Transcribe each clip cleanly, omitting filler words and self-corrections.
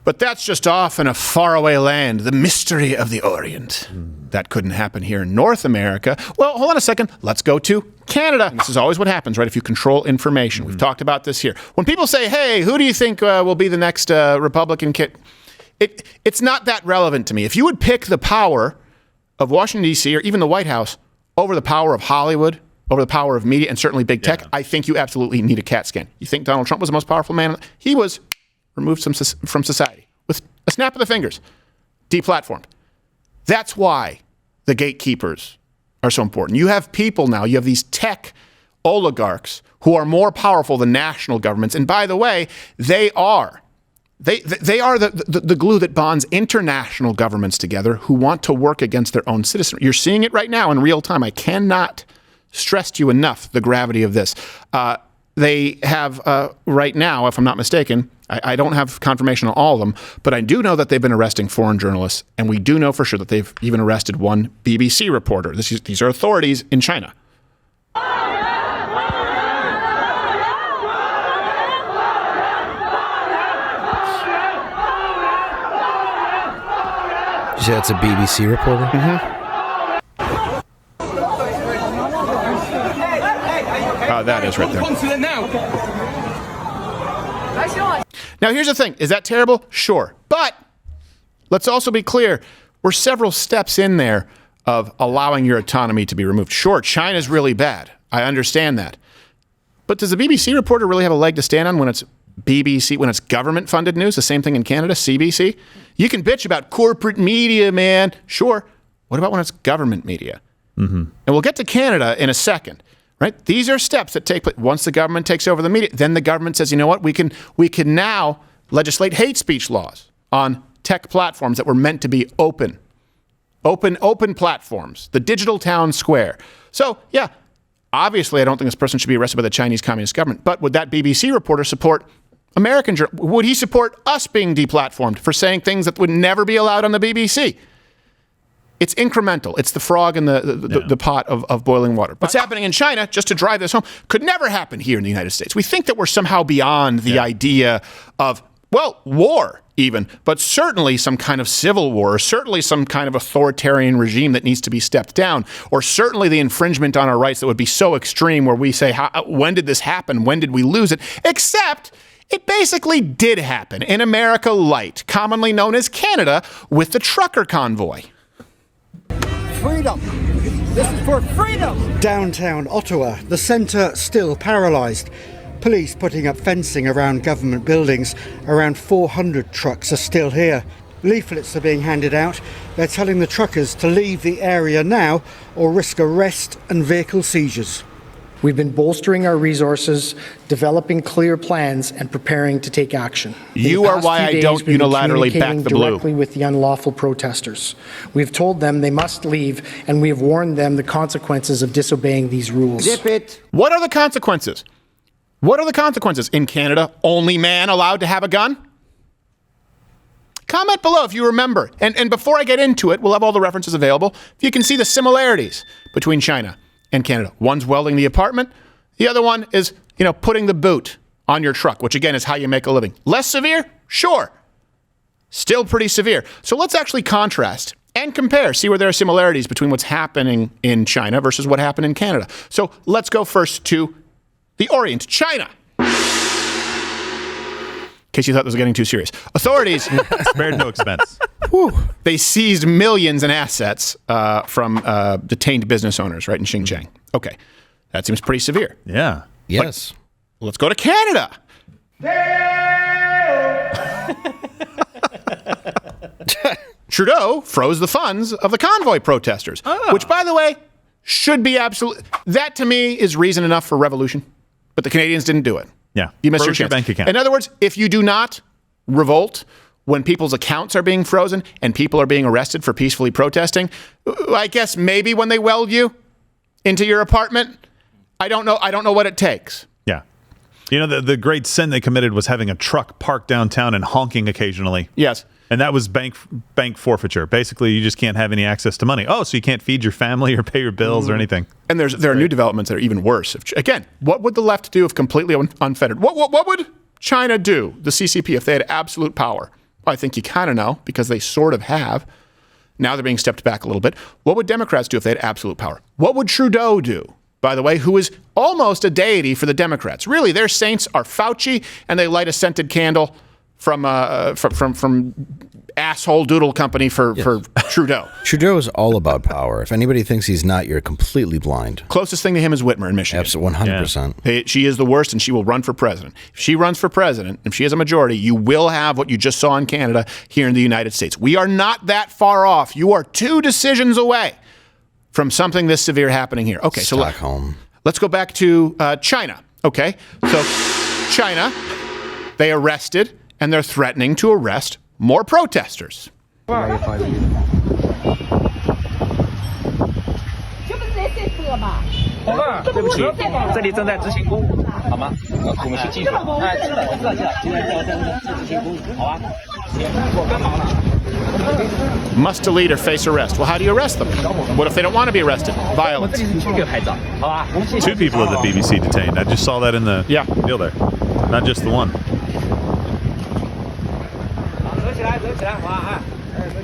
But that's just off in a faraway land, the mystery of the Orient. That couldn't happen here in North America. Well, hold on a second. Let's go to Canada. And this is always what happens, right? If you control information. We've talked about this here. When people say, hey, who do you think will be the next Republican kid? It's not that relevant to me. If you would pick the power of Washington, D.C., or even the White House over the power of Hollywood, over the power of media, and certainly big tech, I think you absolutely need a CAT scan. You think Donald Trump was the most powerful man? He was removed from society with a snap of the fingers, deplatformed. That's why the gatekeepers are so important. You have people now, you have these tech oligarchs who are more powerful than national governments. And by the way, they are the glue that bonds international governments together who want to work against their own citizens. You're seeing it right now in real time. I cannot stress to you enough the gravity of this. They have right now, if I'm not mistaken, I don't have confirmation on all of them, but I do know that they've been arresting foreign journalists, and we do know for sure that they've even arrested one BBC reporter. These are authorities in China. You say that's a BBC reporter? Mm-hmm. That is right there. Now, here's the thing. Is that terrible? Sure. But let's also be clear. We're several steps in there of allowing your autonomy to be removed. Sure, China's really bad. I understand that. But does the BBC reporter really have a leg to stand on when it's BBC, when it's government-funded news? The same thing in Canada, CBC? You can bitch about corporate media, man. Sure. What about when it's government media? Mm-hmm. And we'll get to Canada in a second. Right? These are steps that take place. Once the government takes over the media, then the government says, you know what, we can now legislate hate speech laws on tech platforms that were meant to be open platforms, the digital town square. So, yeah, obviously I don't think this person should be arrested by the Chinese Communist government, but would that BBC reporter support American journalists? Would he support us being deplatformed for saying things that would never be allowed on the BBC? It's incremental. It's the frog in the pot of boiling water. What's happening in China, just to drive this home, could never happen here in the United States. We think that we're somehow beyond the idea of, well, war even, but certainly some kind of civil war, or certainly some kind of authoritarian regime that needs to be stepped down, or certainly the infringement on our rights that would be so extreme where we say, when did this happen? When did we lose it? Except it basically did happen in America Light, commonly known as Canada, with the trucker convoy. Freedom. This is for freedom. Downtown Ottawa, the centre still paralysed. Police putting up fencing around government buildings. Around 400 trucks are still here. Leaflets are being handed out. They're telling the truckers to leave the area now or risk arrest and vehicle seizures. We've been bolstering our resources, developing clear plans, and preparing to take action. You are why I don't unilaterally back the blue. Directly with the unlawful protesters. We've told them they must leave, and we have warned them the consequences of disobeying these rules. Zip it. What are the consequences? What are the consequences? In Canada, only man allowed to have a gun? Comment below if you remember. And before I get into it, we'll have all the references available. If you can see the similarities between China and Canada. One's welding the apartment. The other one is, putting the boot on your truck, which again is how you make a living. Less severe? Sure. Still pretty severe. So let's actually contrast and compare, see where there are similarities between what's happening in China versus what happened in Canada. So let's go first to the Orient, China. In case you thought this was getting too serious. Authorities spared no expense. They seized millions in assets from detained business owners, right, in Xinjiang. Okay, that seems pretty severe. Yeah. Yes. But let's go to Canada. Trudeau froze the funds of the convoy protesters, which, by the way, should be absolute. That, to me, is reason enough for revolution. But the Canadians didn't do it. Yeah. You missed your chance. Bank account. In other words, if you do not revolt when people's accounts are being frozen and people are being arrested for peacefully protesting, I guess maybe when they weld you into your apartment, I don't know what it takes. Yeah. The great sin they committed was having a truck parked downtown and honking occasionally. Yes. And that was bank forfeiture. Basically, you just can't have any access to money. Oh, so you can't feed your family or pay your bills or anything. And there are new developments that are even worse. Again, what would the left do if completely unfettered? What would China do, the CCP, if they had absolute power I think you kind of know because they sort of have. Now they're being stepped back a little bit. What would Democrats do if they had absolute power? What would Trudeau do, by the way, who is almost a deity for the Democrats? Really, their saints are Fauci, and they light a scented candle from asshole doodle company for Trudeau. Trudeau is all about power. If anybody thinks he's not, you're completely blind. Closest thing to him is Whitmer in Michigan. Absolutely, 100%. She is the worst, and she will run for president. If she runs for president, if she has a majority, you will have what you just saw in Canada here in the United States. We are not that far off. You are 2 decisions away from something this severe happening here. Okay, Stockholm. So let's go back to China. Okay, so China, they arrested, and they're threatening to arrest more protesters. Must delete or face arrest. Well, how do you arrest them? What if they don't want to be arrested? Violence. 2 people at the BBC detained. I just saw that in the deal there. Not just the one.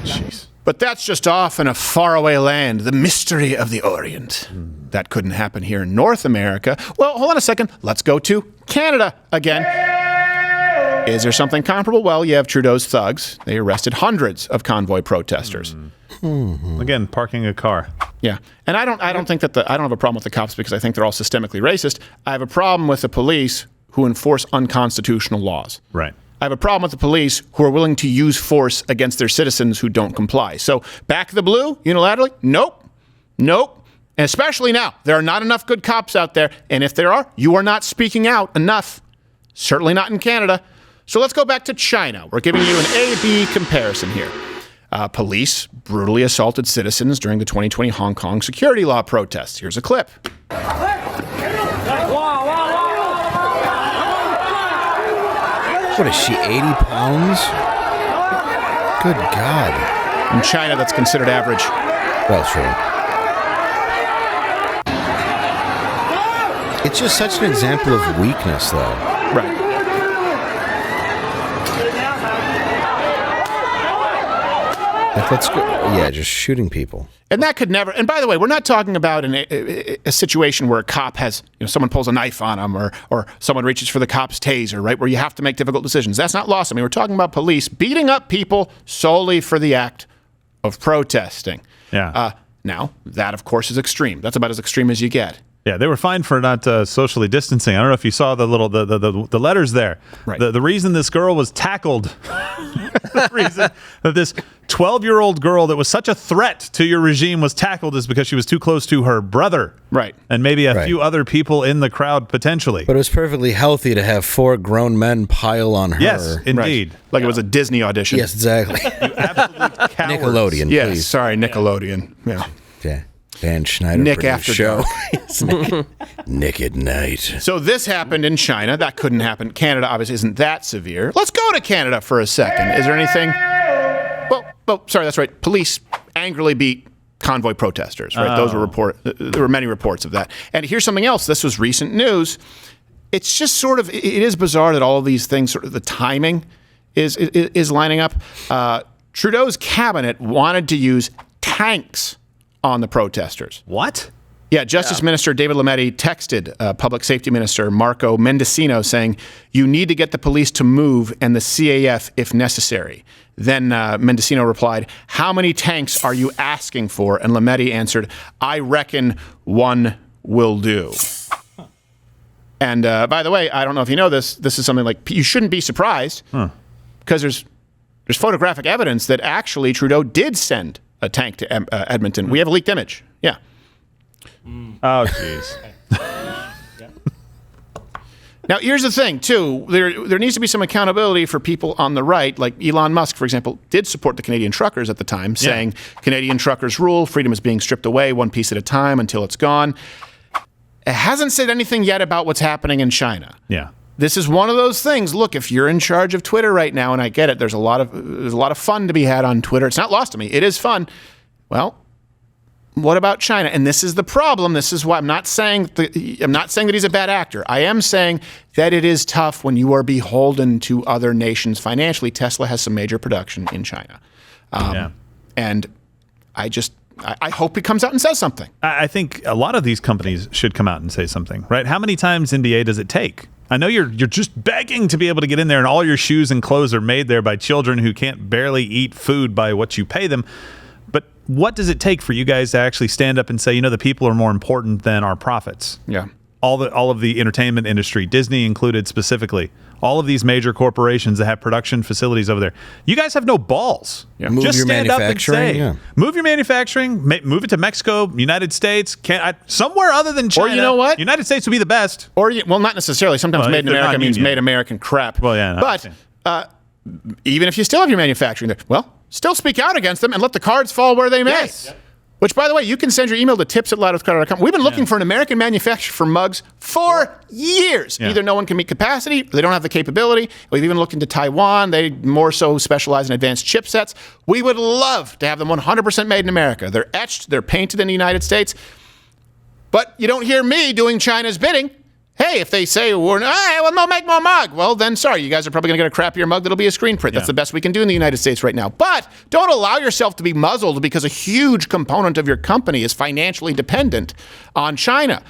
Jeez. But that's just off in a faraway land, the mystery of the Orient. That couldn't happen here in North America. Well, hold on a second. Let's go to Canada again. Is there something comparable? Well, you have Trudeau's thugs. They arrested hundreds of convoy protesters. Again, parking a car. Yeah, and I don't think that I don't have a problem with the cops because I think they're all systemically racist. I have a problem with the police who enforce unconstitutional laws. Right. I have a problem with the police who are willing to use force against their citizens who don't comply. So back the blue unilaterally? Nope. And especially now, there are not enough good cops out there. And if there are, you are not speaking out enough. Certainly not in Canada. So let's go back to China. We're giving you an A-B comparison here. Police brutally assaulted citizens during the 2020 Hong Kong security law protests. Here's a clip. What is she, 80 pounds? Good God. In China, that's considered average. Well, true. It's just such an example of weakness, though. Right. Like, let's go. Yeah, just shooting people. And that could never. And by the way, we're not talking about a situation where a cop has, someone pulls a knife on him or someone reaches for the cop's taser, right? Where you have to make difficult decisions. That's not lost. I mean, we're talking about police beating up people solely for the act of protesting. Yeah. Now, that, of course, is extreme. That's about as extreme as you get. Yeah, they were fined for not socially distancing. I don't know if you saw the little the letters there. Right. The reason this girl was tackled, the reason that this 12-year-old girl that was such a threat to your regime was tackled is because she was too close to her brother. Right. And maybe a few other people in the crowd potentially. But it was perfectly healthy to have 4 grown men pile on her. Yes, indeed. Right. Like it was a Disney audition. Yes, exactly. You absolute cowards. Nickelodeon, Yes, please. sorry, Nickelodeon. Yeah. Yeah. Dan Schneider. Nick for his After show. Dark. Nick at Night. So this happened in China. That couldn't happen. Canada obviously isn't that severe. Let's go to Canada for a second. Is there anything? Well, sorry, that's right. Police angrily beat convoy protesters, right? Those were there were many reports of that. And here's something else. This was recent news. It's just sort of, it is bizarre that all of these things, sort of the timing is lining up. Trudeau's cabinet wanted to use tanks on the protesters. What? Yeah, Justice Minister David Lametti texted Public Safety Minister Marco Mendicino saying, you need to get the police to move and the CAF if necessary. Then Mendicino replied, how many tanks are you asking for? And Lametti answered, I reckon 1 will do. And by the way, I don't know if you know this is something like, you shouldn't be surprised because there's photographic evidence that actually Trudeau did send a tank to Edmonton. We have a leaked image. Yeah. Oh, jeez. Now, here's the thing, too. There needs to be some accountability for people on the right. Like Elon Musk, for example, did support the Canadian truckers at the time, saying Canadian truckers rule, freedom is being stripped away one piece at a time until it's gone. It hasn't said anything yet about what's happening in China. Yeah. This is one of those things. Look, if you're in charge of Twitter right now, and I get it, there's a lot of fun to be had on Twitter. It's not lost to me. It is fun. Well, what about China? And this is the problem. This is why I'm not saying that he's a bad actor. I am saying that it is tough when you are beholden to other nations financially. Tesla has some major production in China. And I hope he comes out and says something. I think a lot of these companies should come out and say something, right? How many times NBA does it take? I know you're just begging to be able to get in there, and all your shoes and clothes are made there by children who can't barely eat food by what you pay them. But what does it take for you guys to actually stand up and say, the people are more important than our profits? Yeah. All of the entertainment industry, Disney included specifically, all of these major corporations that have production facilities over there. You guys have no balls. Yeah. Move Just your stand up and manufacturing, say, move your manufacturing, move it to Mexico, United States, somewhere other than China. Or you know what? United States would be the best. Or, well, not necessarily. Sometimes made in America means made American crap. Well, yeah. But even if you still have your manufacturing there, well, still speak out against them and let the cards fall where they may. Yes. Yep. Which, by the way, you can send your email to tips@loudwithcrowder.com. We've been looking for an American manufacturer for mugs for years. Yeah. Either no one can meet capacity, or they don't have the capability. We've even looked into Taiwan. They more so specialize in advanced chipsets. We would love to have them 100% made in America. They're etched, they're painted in the United States. But you don't hear me doing China's bidding. Hey, if they say, no, make more mug. Well, then, sorry, you guys are probably going to get a crappier mug that'll be a screen print. That's the best we can do in the United States right now. But don't allow yourself to be muzzled because a huge component of your company is financially dependent on China.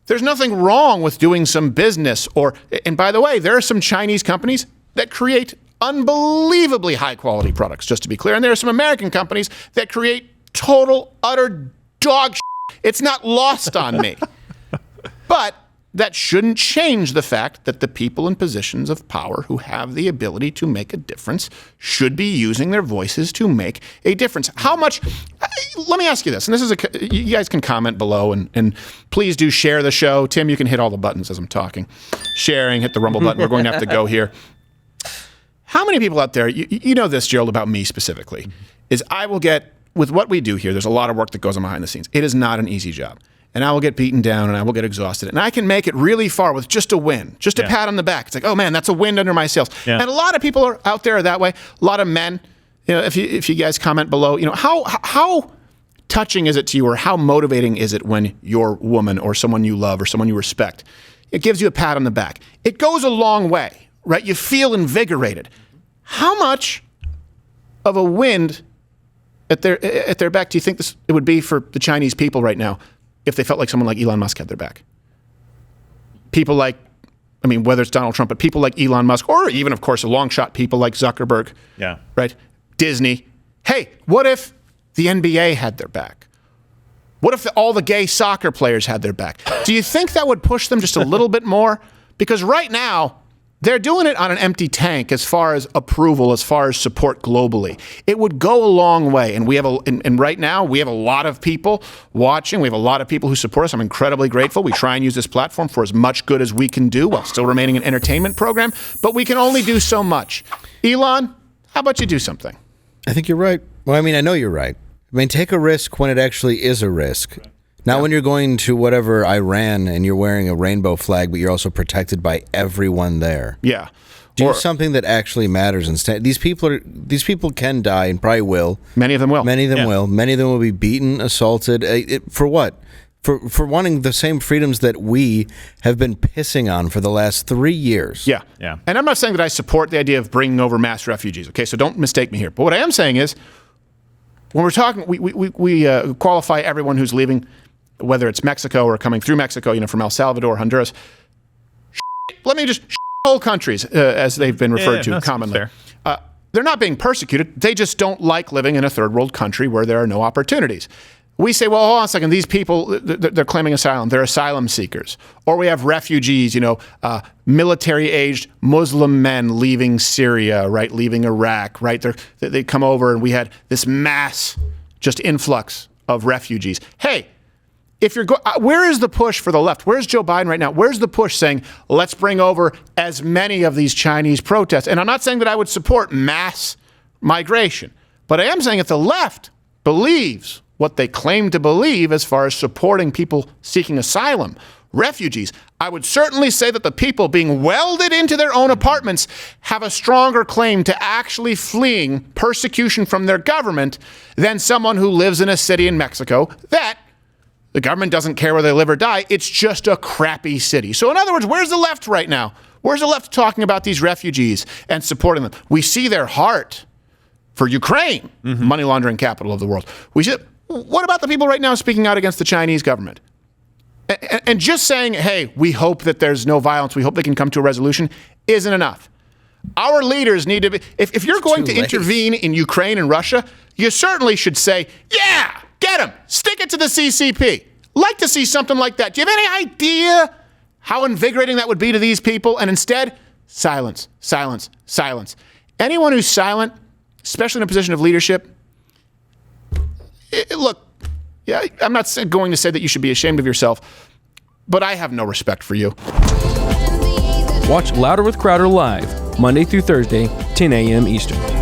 There's nothing wrong with doing some business. And by the way, there are some Chinese companies that create unbelievably high-quality products, just to be clear. And there are some American companies that create total, utter dog shit. It's not lost on me. But that shouldn't change the fact that the people in positions of power who have the ability to make a difference should be using their voices to make a difference. How much? Let me ask you this, and this is you guys can comment below, and please do share the show. Tim, you can hit all the buttons as I'm talking. Sharing, hit the rumble button. We're going to have to go here. How many people out there, you know this, Gerald, about me specifically, is I will get, with what we do here, there's a lot of work that goes on behind the scenes. It is not an easy job. And I will get beaten down and I will get exhausted. And I can make it really far with just a win, just a pat on the back. It's like, oh man, that's a wind under my sails. Yeah. And a lot of people are out there that way. A lot of men, if you guys comment below, how touching is it to you, or how motivating is it when your woman or someone you love or someone you respect, it gives you a pat on the back. It goes a long way, right? You feel invigorated. How much of a wind at their back do you think it would be for the Chinese people right now if they felt like someone like Elon Musk had their back? People like, whether it's Donald Trump, but people like Elon Musk, or even, of course, a long shot, people like Zuckerberg, right? Disney. Hey, what if the NBA had their back? What if all the gay soccer players had their back? Do you think that would push them just a little bit more? Because right now, they're doing it on an empty tank as far as approval, as far as support globally. It would go a long way. And and right now, we have a lot of people watching. We have a lot of people who support us. I'm incredibly grateful. We try and use this platform for as much good as we can do while still remaining an entertainment program. But we can only do so much. Elon, how about you do something? I think you're right. Well, I know you're right. Take a risk when it actually is a risk. Not when you're going to whatever Iran and you're wearing a rainbow flag, but you're also protected by everyone there. Yeah. Do something that actually matters instead. These people can die and probably will. Many of them will. Many of them will. Many of them will be beaten, assaulted. For what? For wanting the same freedoms that we have been pissing on for the last 3 years. Yeah. And I'm not saying that I support the idea of bringing over mass refugees. Okay, so don't mistake me here. But what I am saying is, when we're talking, we qualify everyone who's leaving, whether it's Mexico or coming through Mexico, from El Salvador, Honduras. Let me just whole countries, as they've been referred to commonly. They're not being persecuted. They just don't like living in a third world country where there are no opportunities. We say, well, hold on a second. These people, they're claiming asylum. They're asylum seekers. Or we have refugees, military-aged Muslim men leaving Syria, right, leaving Iraq, right? They come over, and we had this mass just influx of refugees. Hey, if you're where is the push for the left? Where's Joe Biden right now? Where's the push saying, let's bring over as many of these Chinese protests? And I'm not saying that I would support mass migration, but I am saying if the left believes what they claim to believe as far as supporting people seeking asylum, refugees. I would certainly say that the people being welded into their own apartments have a stronger claim to actually fleeing persecution from their government than someone who lives in a city in Mexico that the government doesn't care whether they live or die. It's just a crappy city. So in other words, where's the left right now? Where's the left talking about these refugees and supporting them? We see their heart for Ukraine, money laundering capital of the world. What about the people right now speaking out against the Chinese government? And just saying, hey, we hope that there's no violence, we hope they can come to a resolution, isn't enough. Our leaders need to be, if you're going to intervene in Ukraine and Russia, you certainly should say, yeah, get them, stick it to the CCP. Like to see something like that. Do you have any idea how invigorating that would be to these people? And instead, silence, silence, silence. Anyone who's silent, especially in a position of leadership, look, yeah, I'm not going to say that you should be ashamed of yourself, but I have no respect for you. Watch Louder with Crowder live, Monday through Thursday, 10 a.m. Eastern.